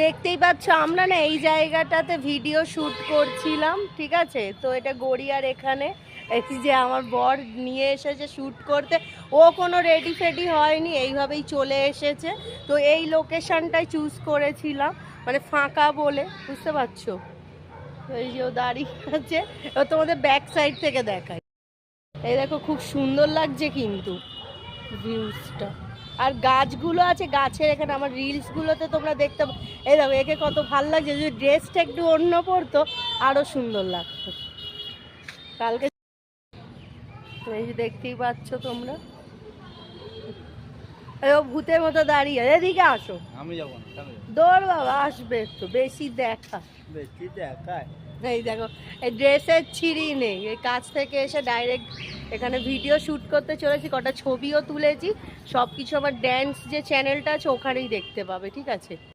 দেখতেই পাচ্ছ আমরা না এই জায়গাটাতে ভিডিও শ্যুট করছিলাম, ঠিক আছে। তো এটা গড়িয়ার এখানে এই যে আমার বর নিয়ে এসেছে শ্যুট করতে, ও কোনো রেডি ফেডি হয়নি, এইভাবেই চলে এসেছে। তো এই লোকেশনটাই চুজ করেছিলাম, মানে ফাঁকা বলে, বুঝতে পারছো। তো এই যে ও দাঁড়িয়ে আছে, ও তোমাদের ব্যাক সাইড থেকে দেখায়। এই দেখো খুব সুন্দর লাগছে কিন্তু ভিউজটা, আর গাছগুলো আছে, গাছের এখানে আমার রিলসগুলোতে তোমরা দেখতে এই দেখো একে কত ভালো লাগছে। যদি ড্রেসটা একটু অন্য পরতো আরো সুন্দর লাগতো। কালকে এই যে দেখতেই পাচ্ছ তোমরা, ও ভূতের মতো দাঁড়িয়ে, এদিকে আসো। আমি যাবো না, দৌড় বাবা, আসবে একটু বেশি দেখা। বেশি দেখায়। এই দেখো এই ড্রেসের ছিঁড়ি নেই, এই কাছ থেকে এসে ডাইরেক্ট এখানে ভিডিও শ্যুট করতে চলেছি, কটা ছবিও তুলেছি। সব কিছু আমার ড্যান্স যে চ্যানেলটা আছে ওখানেই দেখতে পাবে, ঠিক আছে।